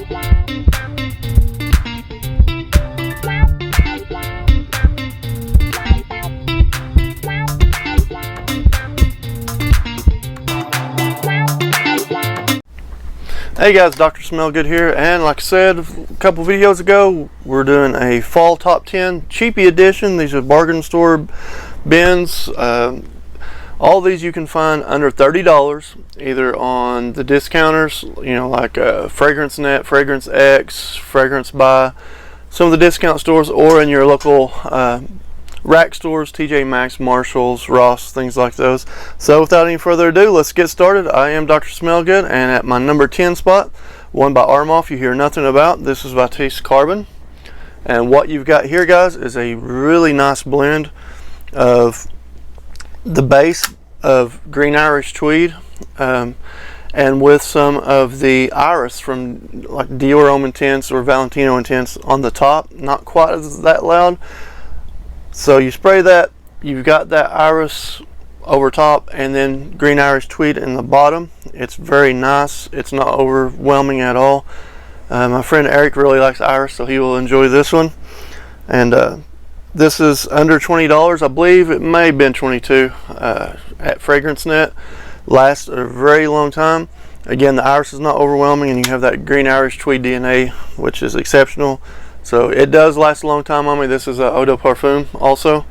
Hey guys, Dr. Smellgood here, and like I said a couple videos ago, we're doing a fall top 10 cheapie edition. These are bargain store bins. All these you can find under $30, either on the discounters, you know, like Fragrance Net, Fragrance X, Fragrance Buy, some of the discount stores, or in your local rack stores, TJ Maxx, Marshalls, Ross, things like those. So without any further ado, let's get started. I am Dr. Smellgood, and at my number 10 spot, one by Armoff you hear nothing about. This is Batiste Carbon. And what you've got here, guys, is a really nice blend of the base of Green Irish Tweed and with some of the Iris from like Dior Homme Intense or Valentino Intense on the top. Not quite as that loud. So you spray that, you've got that Iris over top, and then Green Irish Tweed in the bottom. It's very nice. It's not overwhelming at all. My friend Eric really likes Iris, so he will enjoy this one. And this is under $20. I believe it may have been $22 at Fragrance Net. Lasts a very long time. Again, the Iris is not overwhelming, and you have that Green Irish Tweed DNA, which is exceptional. So it does last a long time on me. This is a Eau de Parfum also,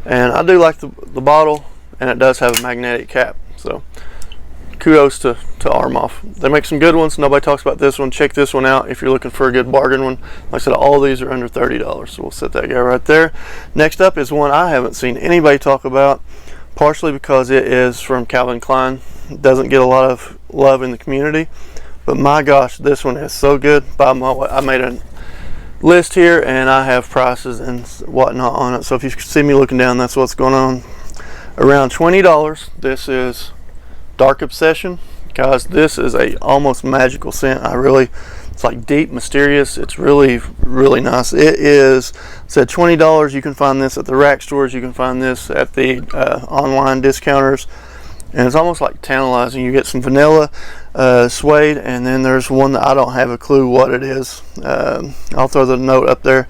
and I do like the bottle, and it does have a magnetic cap. So kudos to Armoff. They make some good ones. Nobody talks about this one. Check this one out if you're looking for a good bargain one. Like I said, all these are under $30, so we'll set that guy right there. Next up is one I haven't seen anybody talk about, partially because it is from Calvin Klein. It doesn't get a lot of love in the community, but my gosh, this one is so good. I made a list here, and I have prices and whatnot on it, so if you see me looking down, that's what's going on. Around $20. This is Dark Obsession. Guys, this is a almost magical scent. It's like deep, mysterious. It's really nice. It is said $20. You can find this at the rack stores. You can find this at the online discounters, and it's almost like tantalizing. You get some vanilla, suede, and then there's one that I don't have a clue what it is. I'll throw the note up there.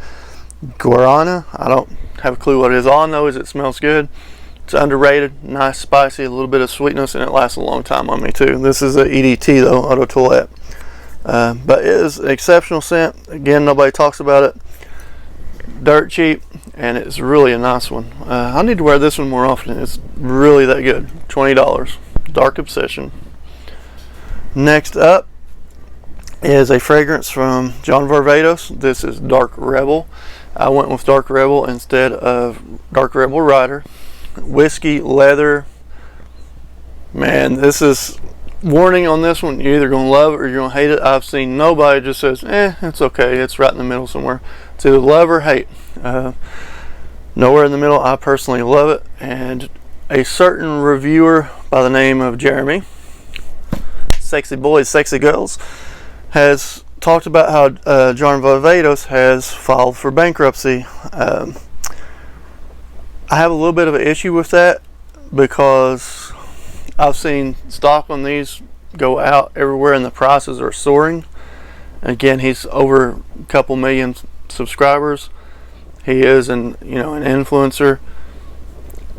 Guarana. I don't have a clue what it is. All I know is it smells good. It's underrated, nice, spicy, a little bit of sweetness, and it lasts a long time on me too. This is a EDT though, Eau de Toilette. But it is an exceptional scent. Again, nobody talks about it. Dirt cheap, and it's really a nice one. I need to wear this one more often. It's really that good. $20. Dark Obsession. Next up is a fragrance from John Varvatos. This is Dark Rebel. I went with Dark Rebel instead of Dark Rebel Rider. Whiskey, leather. Man, this is warning on this one. You're either going to love it or you're going to hate it. I've seen nobody just says, it's okay. It's right in the middle somewhere. It's either love or hate. Nowhere in the middle. I personally love it. And a certain reviewer by the name of Jeremy, Sexy Boys, Sexy Girls, has talked about how John Varvatos has filed for bankruptcy. I have a little bit of an issue with that because I've seen stock on these go out everywhere and the prices are soaring. Again, he's over a couple million subscribers. He is an influencer.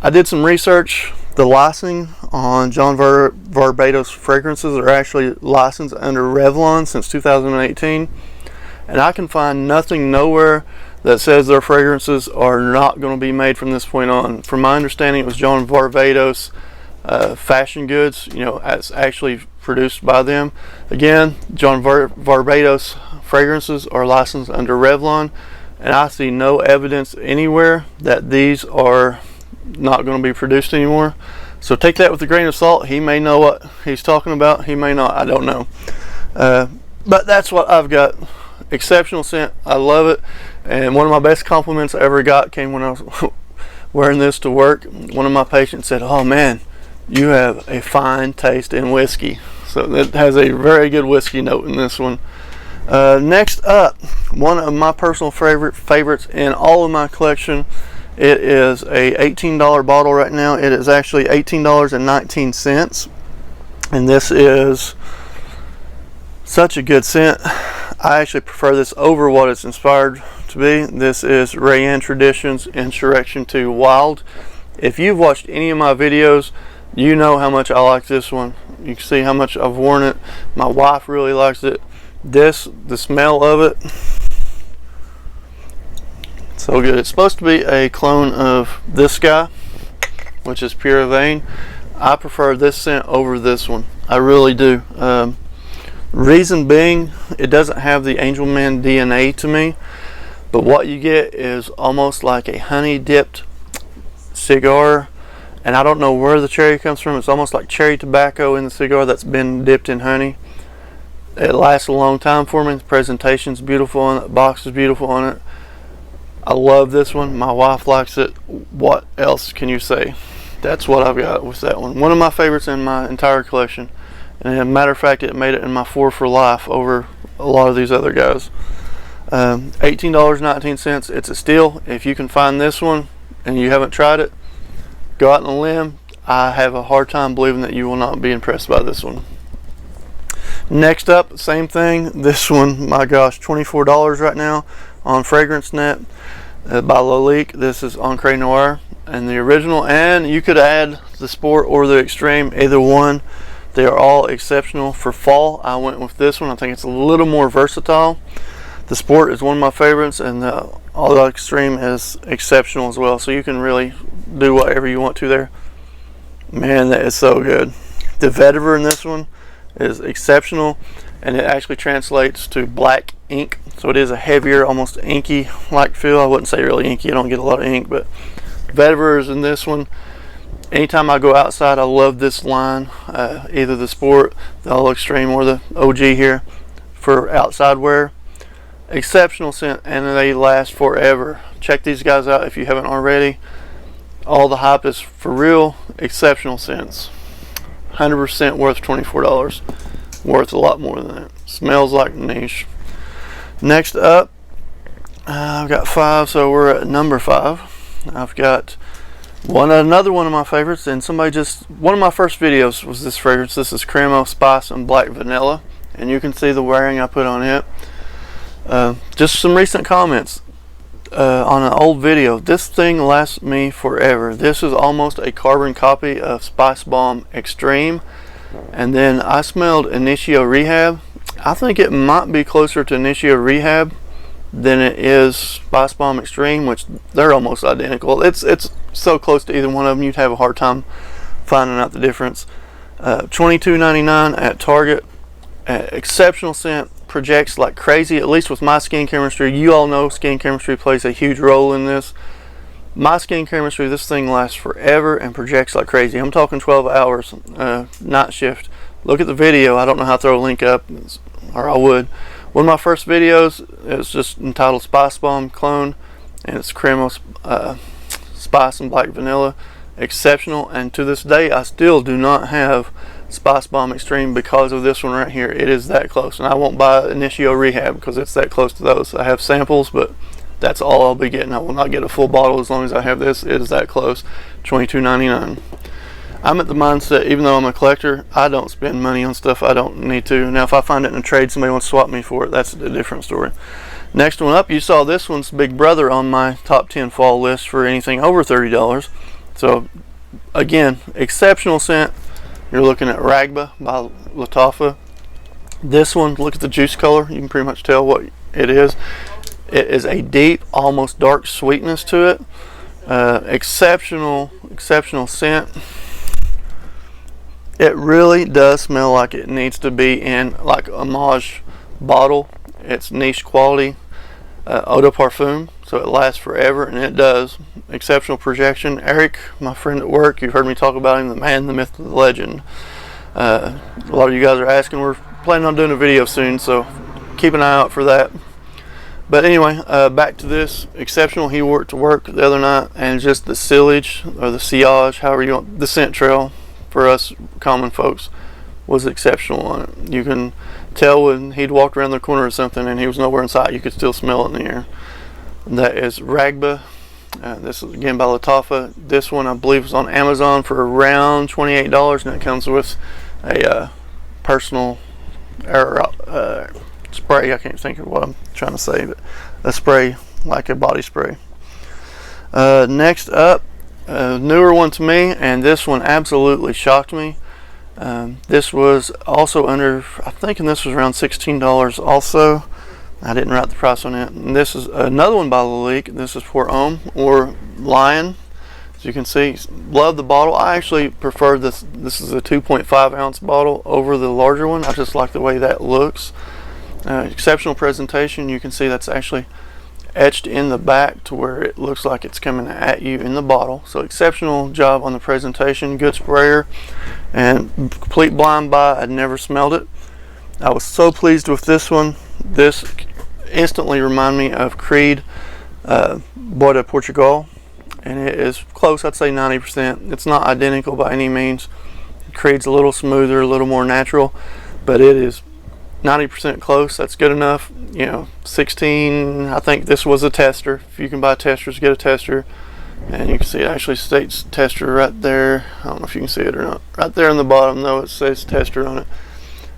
I did some research. The licensing on John Varvatos fragrances are actually licensed under Revlon since 2018, and I can find nothing nowhere that says their fragrances are not going to be made from this point on. From my understanding, it was John Varvatos fashion goods, it's actually produced by them. Again, John Varvatos fragrances are licensed under Revlon, and I see no evidence anywhere that these are not going to be produced anymore. So take that with a grain of salt. He may know what he's talking about, he may not, I don't know. But that's what I've got. Exceptional scent. I love it. And one of my best compliments I ever got came when I was wearing this to work. One of my patients said, "Oh man, you have a fine taste in whiskey." So it has a very good whiskey note in this one. Next up, one of my personal favorites in all of my collection. It is a $18 bottle right now. It is actually $18.19. And this is such a good scent. I actually prefer this over what it's inspired to be. This is Rayanne Traditions Insurrection 2 Wild. If you've watched any of my videos, you know how much I like this one. You can see how much I've worn it. My wife really likes it. The smell of it, so good. It's supposed to be a clone of this guy, which is Pure Vein. I prefer this scent over this one. I really do. Reason being, it doesn't have the Angel Man DNA to me, but what you get is almost like a honey dipped cigar, and I don't know where the cherry comes from. It's almost like cherry tobacco in the cigar that's been dipped in honey. It lasts a long time for me. The presentation's beautiful on it. The box is beautiful on it. I love this one. My wife likes it. What else can you say? That's what I've got with that one. One of my favorites in my entire collection. And as a matter of fact, it made it in my 4 for life over a lot of these other guys. $18.19. It's a steal. If you can find this one and you haven't tried it, go out on a limb. I have a hard time believing that you will not be impressed by this one. Next up, same thing. This one, my gosh, $24 right now on FragranceNet by Lalique. This is Ancre Noir and the original, and you could add the Sport or the Extreme, either one. They are all exceptional for fall. I went with this one. I think it's a little more versatile. The Sport is one of my favorites, and the Extreme is exceptional as well. So you can really do whatever you want to there. Man, that is so good. The vetiver in this one is exceptional, and it actually translates to black ink, so it is a heavier, almost inky like feel. I wouldn't say really inky, I don't get a lot of ink, but vetiver is in this one. Anytime I go outside, I love this line, either the Sport, the All Extreme, or the OG here for outside wear. Exceptional scent, and they last forever. Check these guys out if you haven't already. All the hype is for real. Exceptional scents. 100% worth $24. Worth a lot more than that. Smells like niche. Next up, I've got 5, so we're at number 5. I've got another one of my favorites, and one of my first videos was this fragrance. This is Cremo Spice and Black Vanilla, and you can see the wearing I put on it. Just some recent comments on an old video. This thing lasts me forever. This is almost a carbon copy of Spice Bomb Extreme, and then I smelled Initio Rehab. I think it might be closer to Initio Rehab than it is Spice Bomb Extreme, which they're almost identical. It's so close to either one of them, you'd have a hard time finding out the difference. $22.99 at Target. Exceptional scent. Projects like crazy, at least with my skin chemistry. You all know skin chemistry plays a huge role in this. My skin chemistry, this thing lasts forever and projects like crazy. I'm talking 12 hours night shift. Look at the video. I don't know how to throw a link up, or I would. One of my first videos, it's just entitled Spice Bomb Clone, and it's Cremo Spice and Black Vanilla. Exceptional, and to this day I still do not have Spice Bomb Extreme because of this one right here. It is that close, and I won't buy Initio Rehab because it's that close to those. I have samples, but that's all I'll be getting. I will not get a full bottle as long as I have this. It is that close. $22.99. I'm at the mindset, even though I'm a collector, I don't spend money on stuff I don't need to. Now if I find it in a trade, somebody wants to swap me for it, that's a different story. Next one up, you saw this one's big brother on my top 10 fall list for anything over $30. So again, exceptional scent. You're looking at Ragba by Lattafa. This one, look at the juice color. You can pretty much tell what it is. It is a deep, almost dark sweetness to it. Exceptional scent. It really does smell like it needs to be in like a Homage bottle. It's niche quality eau de parfum, so it lasts forever, and it does. Exceptional projection. Eric, my friend at work, you've heard me talk about him, the man, the myth, the legend. A lot of you guys are asking. We're planning on doing a video soon, so keep an eye out for that. But anyway, back to this. Exceptional. He wore it to work the other night, and just the sillage, or the sillage, however you want, the scent trail for us common folks was exceptional on it. You can tell when he'd walked around the corner or something and he was nowhere in sight, you could still smell it in the air. That is Ragba. This is again by Lattafa. This one I believe was on Amazon for around $28, and it comes with a personal spray. I can't think of what I'm trying to say, but a spray like a body spray. Next up, a newer one to me, and this one absolutely shocked me. This was also under, I think this was around $16 also. I didn't write the price on it. And this is another one by Lalique. This is for Ohm or Lion. As you can see, love the bottle. I actually prefer this. This is a 2.5 ounce bottle over the larger one. I just like the way that looks. Exceptional presentation. You can see that's actually etched in the back to where it looks like it's coming at you in the bottle. So exceptional job on the presentation. Good sprayer and complete blind buy. I'd never smelled it. I was so pleased with this one. This instantly reminded me of Creed Bois de Portugal, and it is close. I'd say 90%. It's not identical by any means. Creed's a little smoother, a little more natural, but it is 90% close. That's good enough. You know, 16. I think this was a tester. If you can buy testers, get a tester. And you can see it actually states tester right there. I don't know if you can see it or not. Right there on the bottom, though, it says tester on it.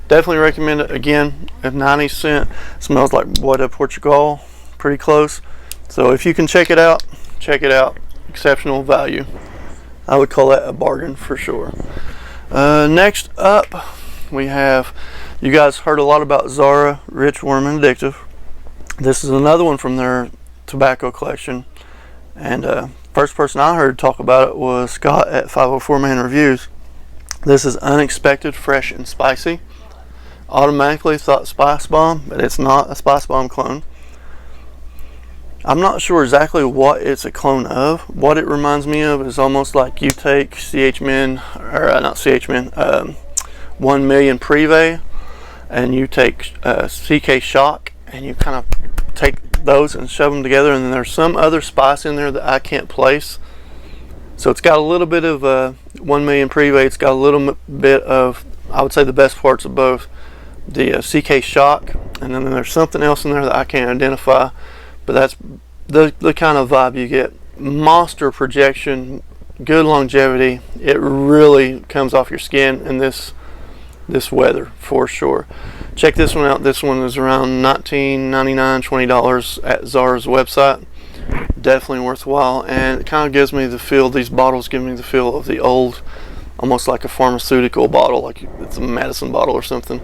Definitely recommend it. Again, at 90 cents, smells like Bois de Portugal, pretty close. So if you can check it out, check it out. Exceptional value. I would call that a bargain for sure. Next up, we have, you guys heard a lot about Zara Rich, Warm and Addictive. This is another one from their tobacco collection. And first person I heard talk about it was Scott at 504 Man Reviews. This is unexpected, fresh, and spicy. Automatically thought Spice Bomb, but it's not a Spice Bomb clone. I'm not sure exactly what it's a clone of. What it reminds me of is almost like you take CH-Men, or not CH-Men, 1 Million Privé, and you take CK Shock, and you kind of take those and shove them together, and then there's some other spice in there that I can't place. So it's got a little bit of 1 Million Privé. It's got a little bit of, I would say, the best parts of both. The CK Shock, and then there's something else in there that I can't identify, but that's the kind of vibe you get. Monster projection, good longevity. It really comes off your skin in this weather for sure. Check this one out. This one is around $19.99, $20 at Zara's website. Definitely worthwhile, and it kind of gives me the feel, these bottles give me the feel of the old, almost like a pharmaceutical bottle, like it's a medicine bottle or something.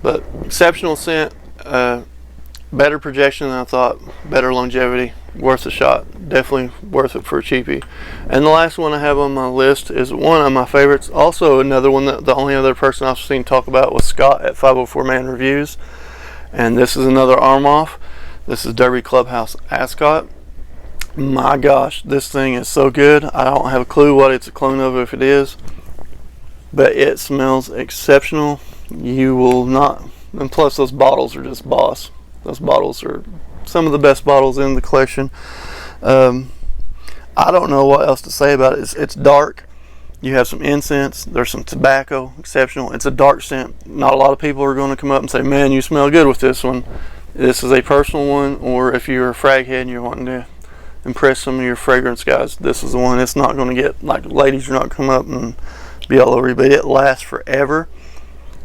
But exceptional scent, better projection than I thought, better longevity, worth a shot. Definitely worth it for a cheapie. And the last one I have on my list is one of my favorites. Also another one that the only other person I've seen talk about was Scott at 504 Man Reviews. And this is another arm off. This is Derby Clubhouse Ascot. My gosh, this thing is so good. I don't have a clue what it's a clone of, if it is, but it smells exceptional. You will not, and plus those bottles are just boss. Those bottles are some of the best bottles in the collection. I don't know what else to say about it. It's dark. You have some incense. There's some tobacco. Exceptional. It's a dark scent. Not a lot of people are going to come up and say, man, you smell good with this one. This is a personal one, or if you're a frag head and you're wanting to impress some of your fragrance guys, this is the one. It's not going to get, like, ladies are not come up and be all over you, but it lasts forever.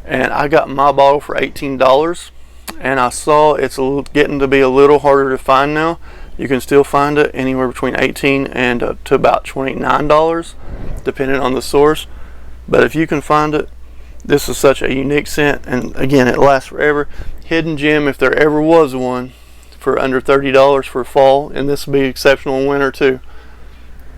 And I got my bottle for $18, and I saw it's getting to be a little harder to find now. You can still find it anywhere between $18 and to about $29, depending on the source. But if you can find it, this is such a unique scent, and again, it lasts forever. Hidden gem, if there ever was one, for under $30 for fall, and this would be exceptional in winter too.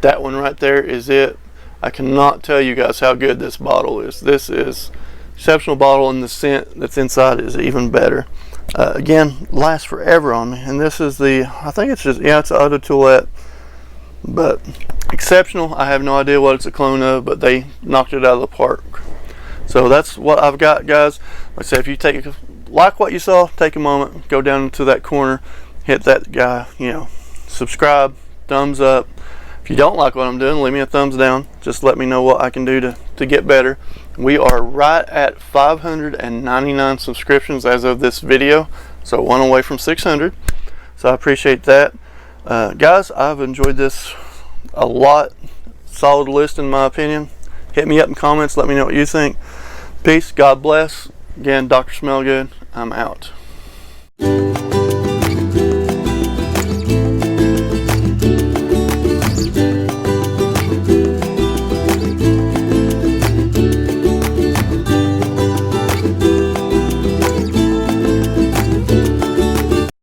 That one right there is it. I cannot tell you guys how good this bottle is. This is exceptional bottle, and the scent that's inside is even better. Again, lasts forever on me. And this is the, I think it's just, yeah, it's Eau de Toilette, but exceptional. I have no idea what it's a clone of, but they knocked it out of the park. So that's what I've got, guys. Like I said, if you like what you saw, take a moment, go down into that corner, hit that guy, subscribe, thumbs up. If you don't like what I'm doing, leave me a thumbs down. Just let me know what I can do to get better. We are right at 599 subscriptions as of this video, so one away from 600. So I appreciate that. Guys, I've enjoyed this a lot. Solid list in my opinion. Hit me up in comments, let me know what you think. Peace, God bless. Again, Dr. Smellgood, I'm out.